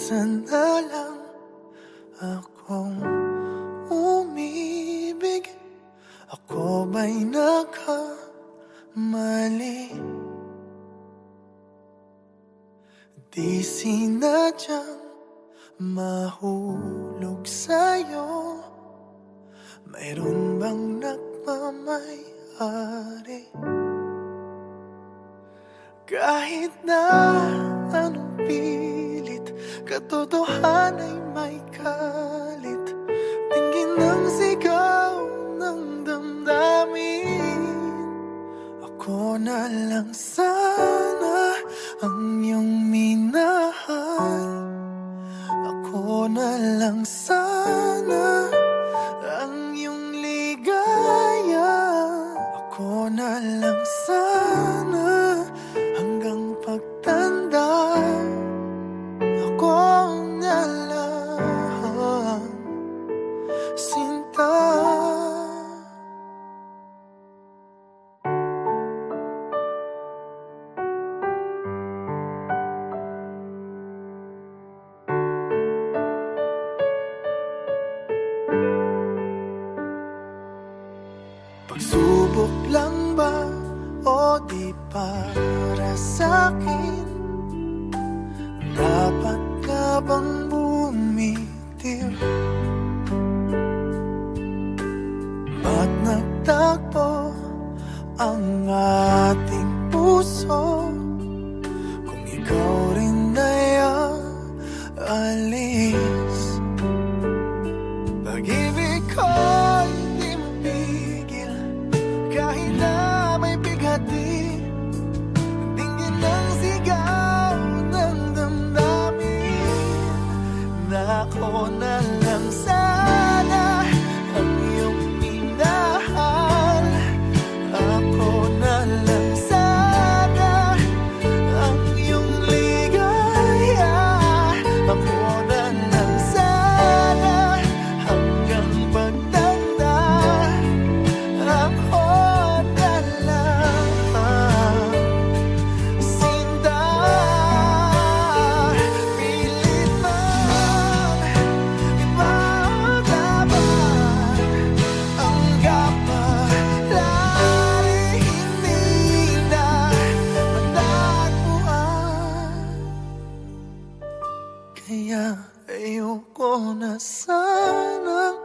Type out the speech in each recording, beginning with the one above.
minsan na lang akong umibig. Ako ba'y nagkamali? Di sinadyang mahulog sa'yo. Mayroon bang nagmamay-ari? Kahit na anong pilit, katotohanan ay may kalit. Tingin ng sigaw ng damdamin. Ako na lang sana ang iyong minahal. Ako na lang sana ang iyong ligaya. Ako na lang sana hanggang pagtanda. Ako na lang, sinta. Pagsubok lang ba o di para sa'kin? Dapat ka bang bumitiw? Ba't nagtagpo ang ating puso kung ikaw rin ay aalis? Pag-ibig ko'y di mapigil kahit na may bighati. Tingin ng sigaw ng damdamin na ako na lang sana ang iyong minahal. Ako na lang sana ang iyong ligaya. Ako na lang sana hanggang pagtanda. Ako na lang, sinta. Pilit man ipaglaban ang kapalaran, hindi na matagpuan. Kaya ayoko na sanang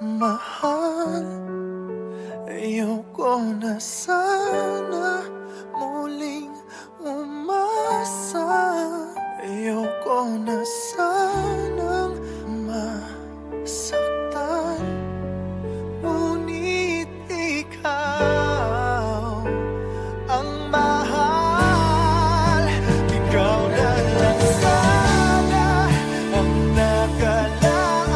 magmahal. Ayoko na sana muling umasa. Ayoko na sanang masaktan. Ngunit ikaw ang mahal. Ikaw na lang sana ang nakalaan.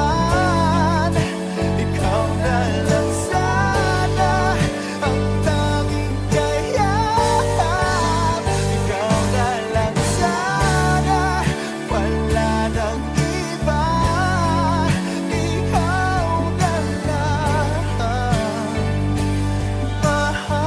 Ikaw na lang sana ang tanging kayahan. Ikaw na lang sana, wala nang iba. Ikaw na lang mahal.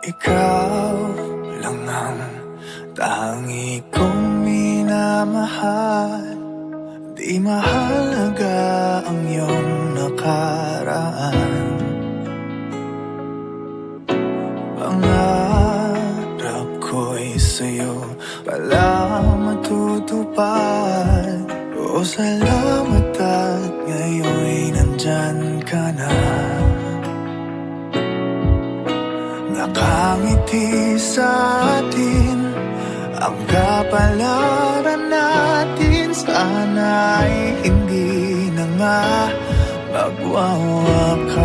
Ikaw lang ang tangi kong minamahal. Di mahalaga ang iyong nakaraan. Pangarap ko'y sa'yo pala matutupad. O salamat at ngayon'y nandyan ka na. nakangiti sa atin. Ang kapalaran natin sana'y hindi na nga magwawakas.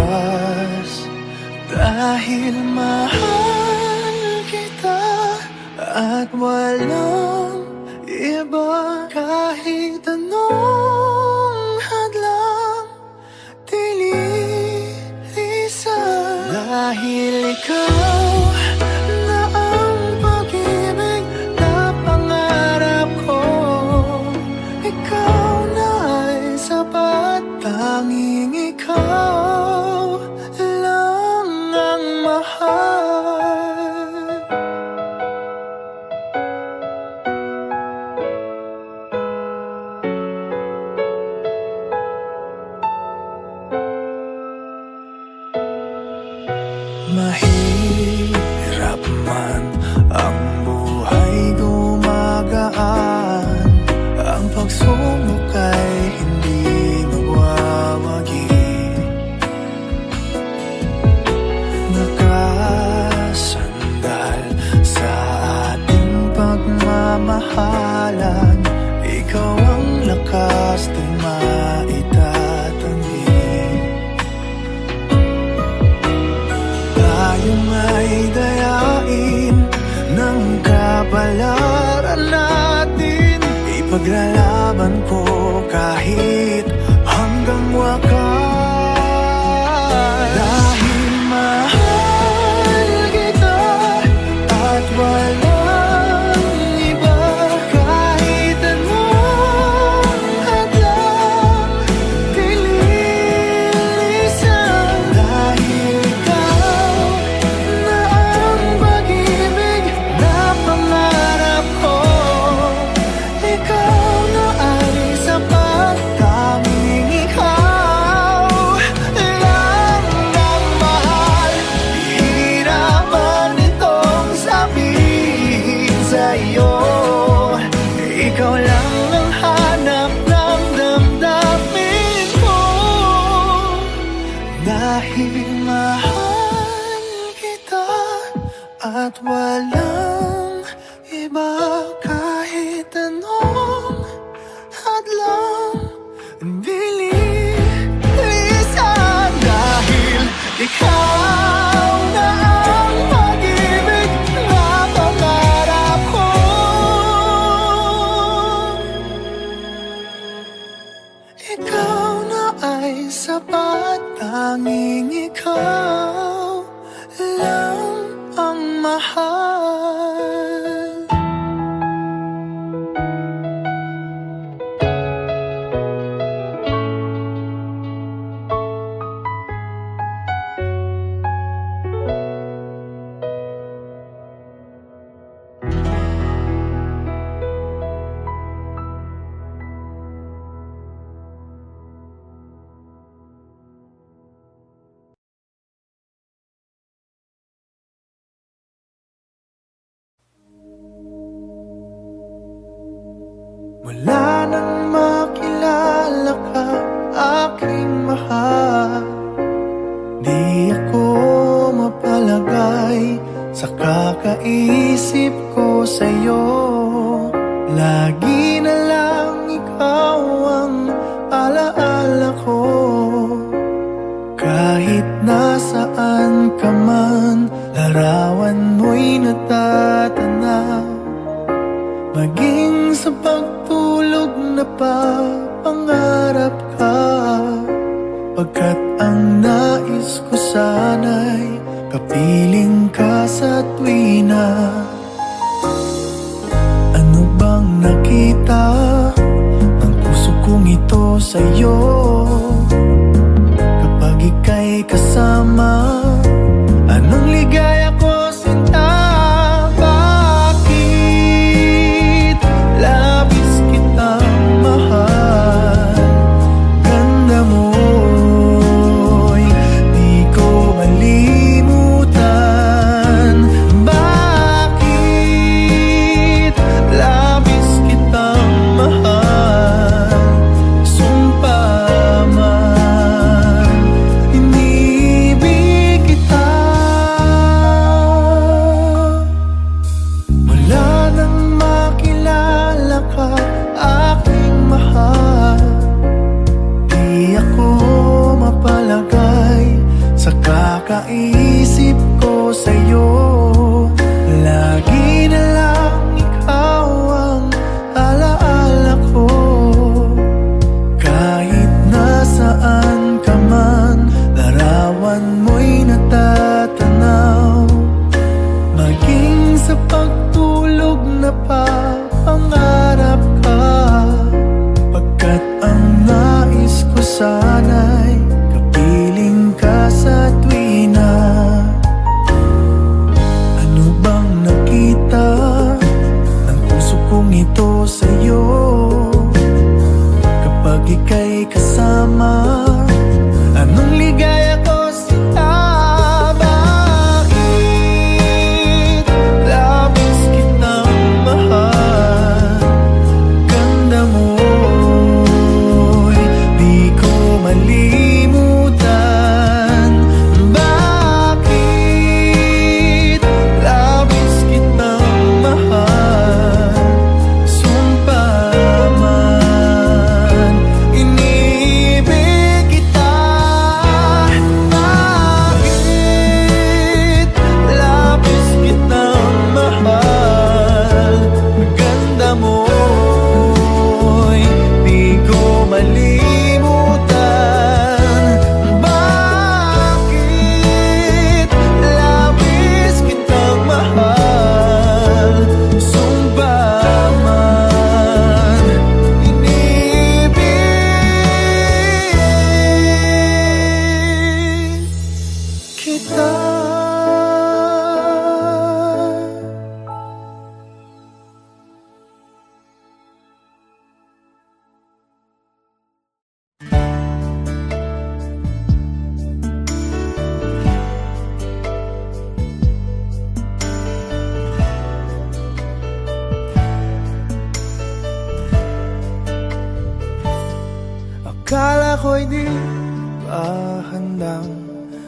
Dahil mahal kita at walang iba, kahit anong hadlang dililisan. Dahil ikaw na ang pag-ibig na pangarap ko, ikaw na ay sapat, tanging ikaw lang ang mahal. Mahirap man ang buhay, gumagaan. Ang pagsubok ay hindi magwawagi. Nakasandal sa ating pagmamahalan, ikaw ang lakas di maitatanggi. Tayo ay dayain ng kapalaran natin, ipaglalaban ko kahit hanggang wakas. Dahil mahal kita at walang iba, kahit anong hadlang dililisan. Dahil ikaw na ang pag-ibig na pangarap ko, ikaw na ay sapat, tanging ikaw lang ang mahal. Hihirapan itong sabihin sa'yo, ikaw lang ang hanap ng damdamin ko. Dahil mahal kita at walang iba, kahit anong hadlang dililisan. Dahil ikaw na ang pag-ibig na pangarap ko, ikaw na ay sapat, tanging ikaw lang ang mahal. Mula nang makilala ka, aking mahal, di ako mapalagay sa kakaisip ko sa'yo. Lagi na lang ikaw ang alaala ko. Kahit nasaan ka man, larawan mo'y natatanaw. Maging sa pagtulog na papangarap ka, pagkat ang nais ko sana'y kapiling ka sa tuwina. Ano bang nakita ng puso kong ito sa'yo? Kapag ika'y kasama, anong ligaya ko sinta? Bakit labis kitang mahal? Ganda mo'y di ko malimutan. Bakit labis kitang mahal? Sumpa man, inibig ako'y di pa handang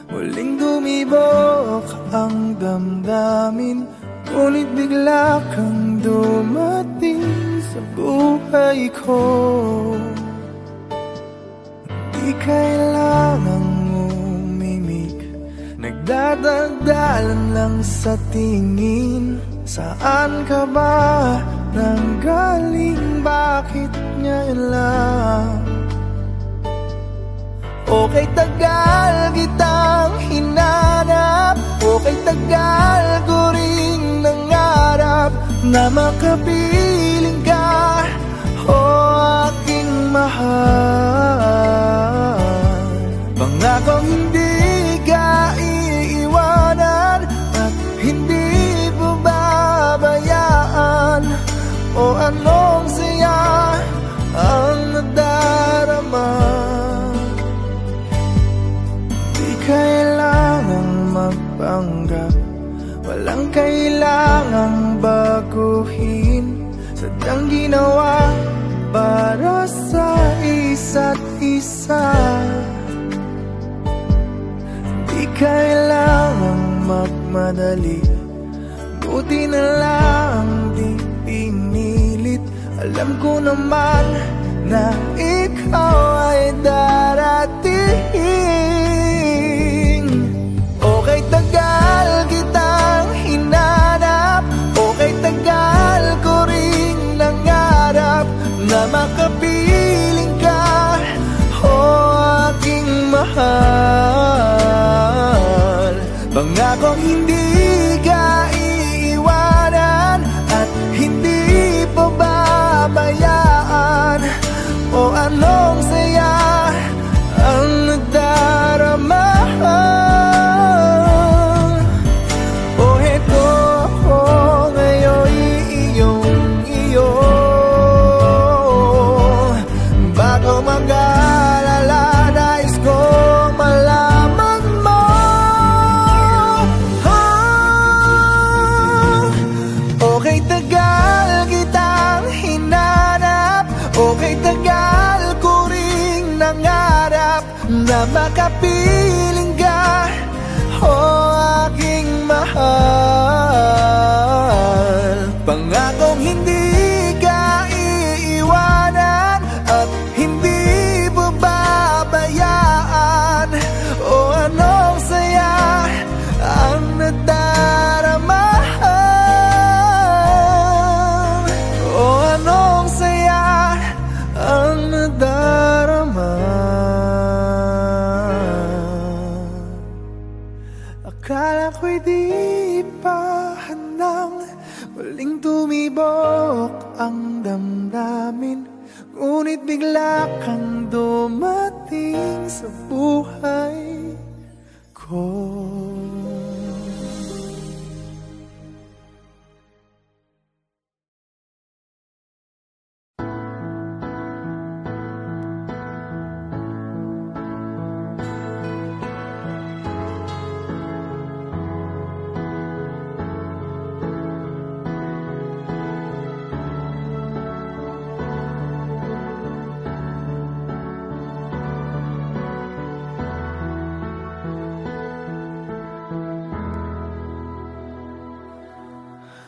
muling dumibok ang damdamin. Ngunit bigla kang dumating sa buhay ko. Di kailangang umimik, nagdadagdalan lang sa tingin. Saan ka ba nanggaling? Bakit ngayon lang? Okay, tagal kitang hinanap. Okay, tagal ko ring nangarap na makapiling ka, o aking mahal. Pangakong hindi ka iiwanan at hindi babayaan. O anong saya ang nadarama. Di kailangang magpanggap, walang kailangang baguhin. Sadyang ginawa para sa isa't isa. Di kailangang magmadali, buti na lang di pinilit. Alam ko naman na ikaw ay darating. Okay, tagal kitang hinanap. Okay, tagal ko ring nangarap na makapiling ka, o aking mahal. Pangakong hindi ka iiwanan at hindi pababayaan. O anong saya ang nadarama. O heto ako ngayon, iyong-iyo. Bago mag-alala, nais kong malaman mo. Okay, tagal kitang hinanap. Okay, tagal ko ring nangarap na makapiling ka, o aking mahal. Pangakong hindi ka iiwanan at hindi babayaan. O anong saya ang nadarama. O anong saya ang nadarama. Akala ko'y di pa handang muling tumibok ang damdamin. Ngunit bigla kang dumating sa buhay ko.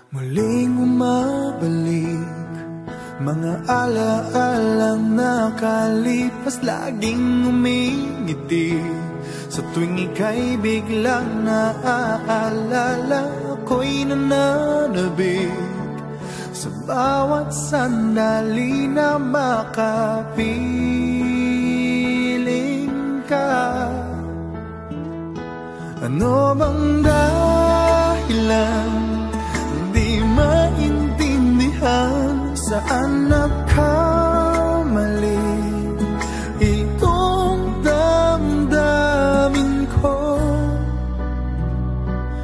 Muling umabalik mga alaalang nakalipas. Laging umingiti sa tuwing ika'y biglang naaalala. Ako'y nananabik sa bawat sandali na makapiling ka. Ano bang dahilan? Di maintindihan saan nagkamali itong damdamin ko.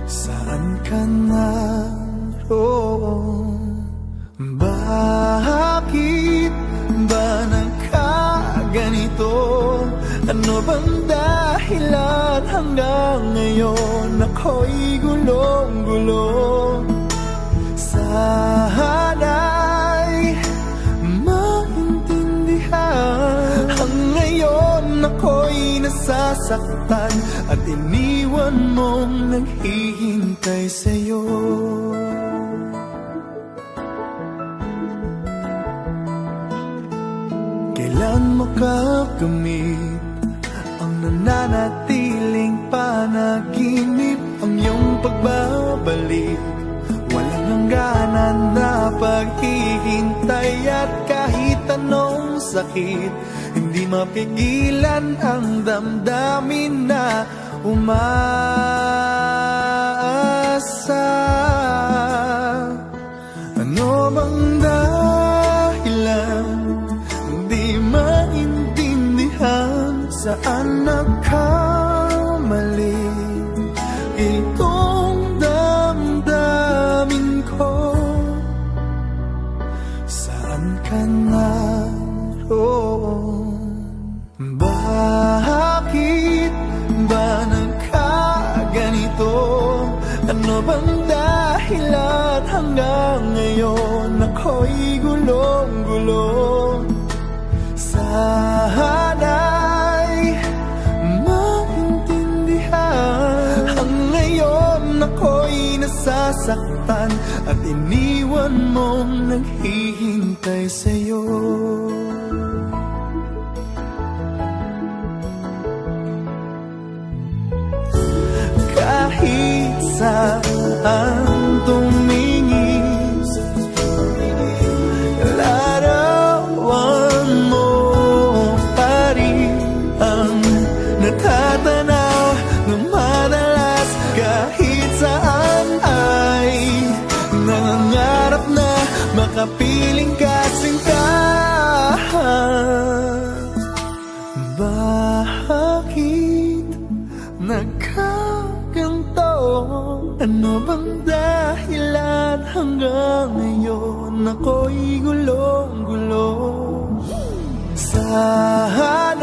Saan ka naroon? Bakit ba nagkaganito? Ano bang dahilan hanggang ngayon ako'y gulong-gulong? Sana'y maintindihan. Ang ngayon nasasaktan at iniwan mong naghihintay sa'yo. Kailan makakamit ang nananatiling panaginip, ang iyong pagbabalik, walang hangganan na paghihintay, at kahit anong sakit, hindi mapigilan ang damdamin na umaasa. Ano bang dahilan, di maintindihan, saan nagkamali itong damdamin ko? Saan ka naroon? Bakit ba nagkaganito? Ano bang dahilan hanggang ngayon ako'y gulong-gulong? Sana'y maintindihan, ang ngayon ako'y nasasaktan at iniwan mong naghihintay sa'yo. Kahit saan tumingin, larawan mo pa rin ang natatanaw ng madalas. Kahit saan ay nangangarap na makapiling ka sintahan. Bakit nagkaganto? Ano bang dahilan hanggang ngayon ako'y gulong-gulong? Sana'y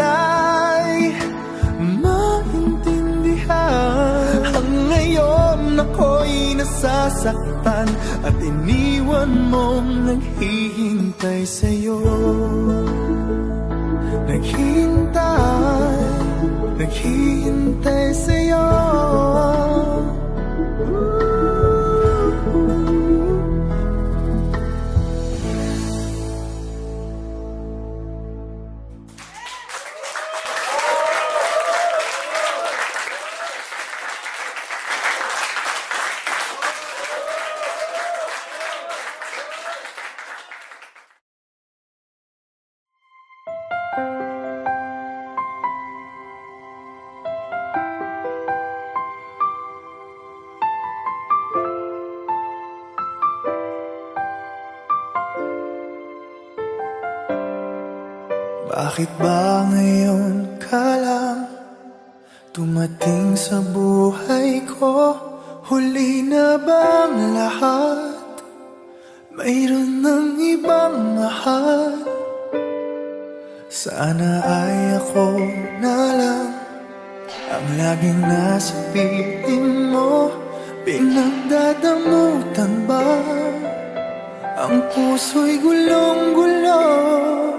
maintindihan, ang ngayon ako'y nasasaktan at iniwan mong naghihintay sa'yo. Naghihintay sa'yo. Bakit ba ngayon ka lang tumating sa buhay ko? Huli na bang lahat? Mayroon ng ibang mahal? Sana ay ako na lang ang laging nasa piling mo. Pinagdadamutan ba ang puso'y gulong-gulong?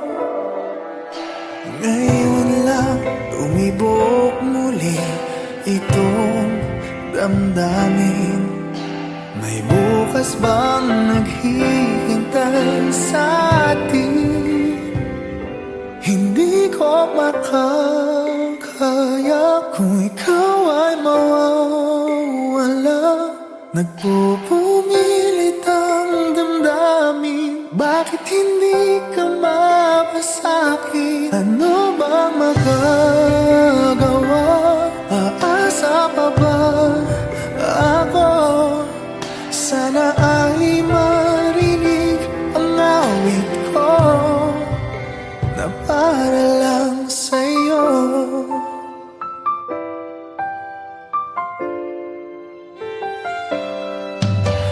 Ngayon lang tumibok muli itong damdamin. May bukas bang naghihintay sa atin? Hindi ko makakaya kung ikaw ay mawawala. Nagpupumilit ang damdamin, bakit hindi ka mapasakit? Ano bang magagawa? Aasa pa ba ako? Sana ay marinig ang awit ko na para lang sa'yo.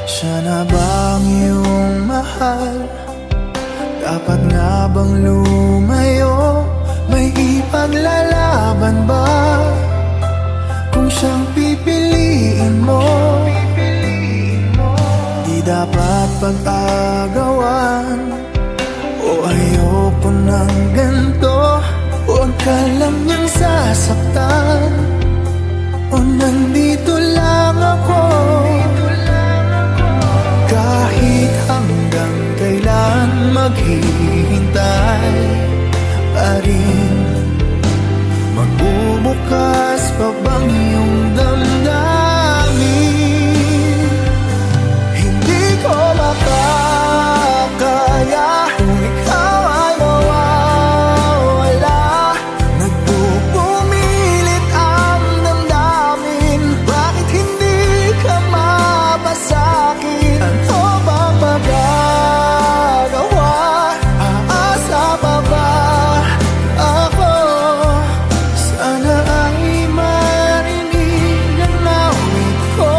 Siya na bang iyong mahal? Dapat nga bang lumayo? May ipaglalaban ba kung siyang pipiliin mo? Di dapat pag-agawan, o ayoko ng ganito. Huwag ka lang niyang sasaktan. nasaktan, o nandito lang ako, kahit hanggang kailan maghihintay pa rin. Magbubukas pa bang iyong damdamin? Hindi ko makakaya kung ikaw ay mawawala. Nagpupumilit ang damdamin, bakit hindi ka mapasakin? Ano bang magagawa? Aasa pa ba ako? Sana ay marinig ang awit ko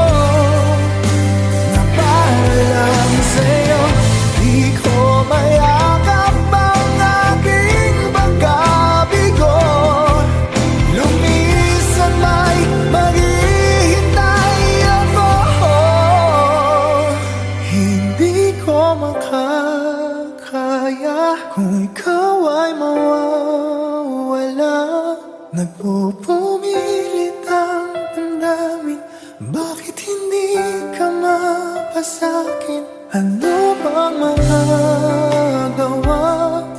na para lang sa'yo. Di ko mayakap ang aking pagkabigo. Lumisan may maghihintay ako. Hindi ko makakaya kung ikaw ay mawawala. Nagpupumilit ang damdamin, bakit hindi ka mapasakin? Ano bang magagawa?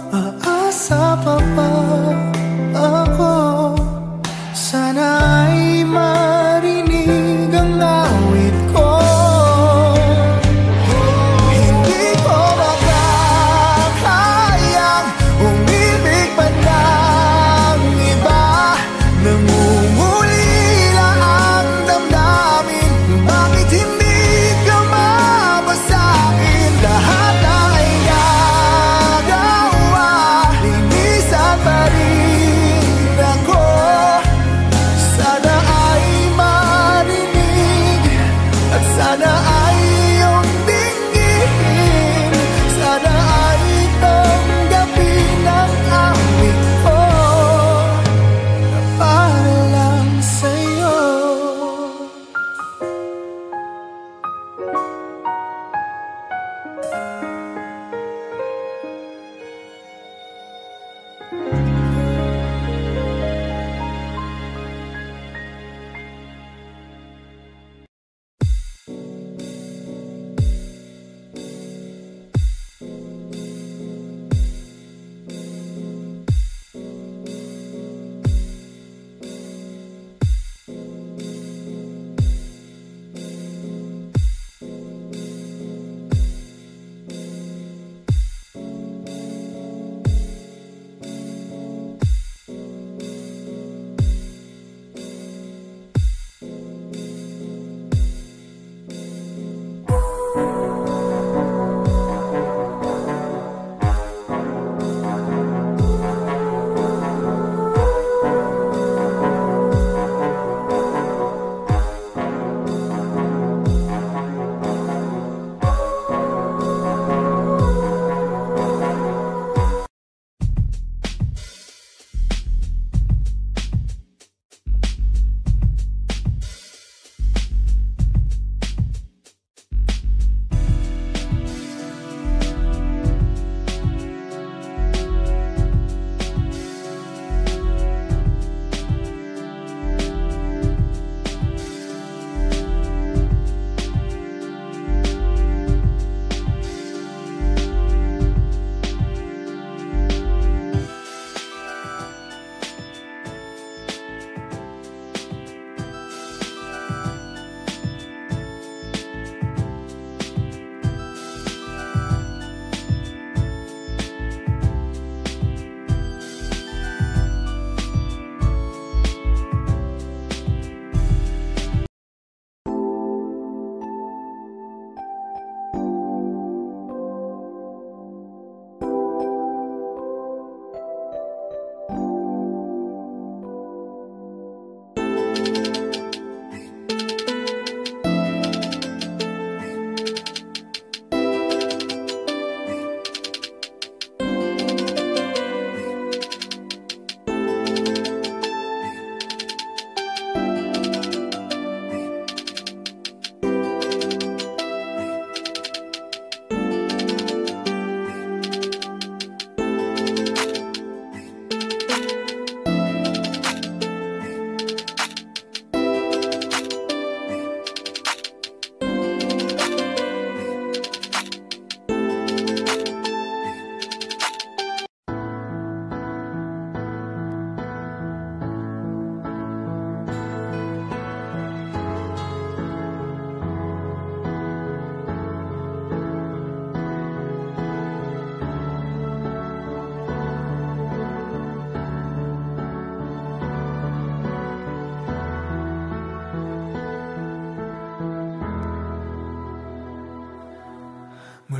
Aasa pa ba ako? Sana ay marinig ang awit ko. Hindi ko makakayang umibig pa ng iba. Nangungulila ang damdamin, bakit hindi ka mapasakin? Lahat ay gagawin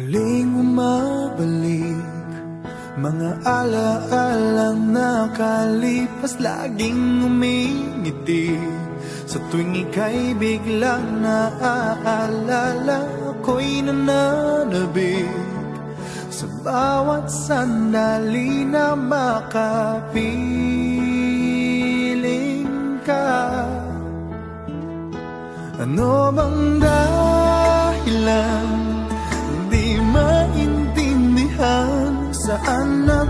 Muling umabalik mga alaalang nakalipas, laging umingiti sa tuwing ika'y biglang naaalala. Ako'y nananabik sa bawat sandali na makapiling ka. Ano bang dahilan di maintindihan? Saan na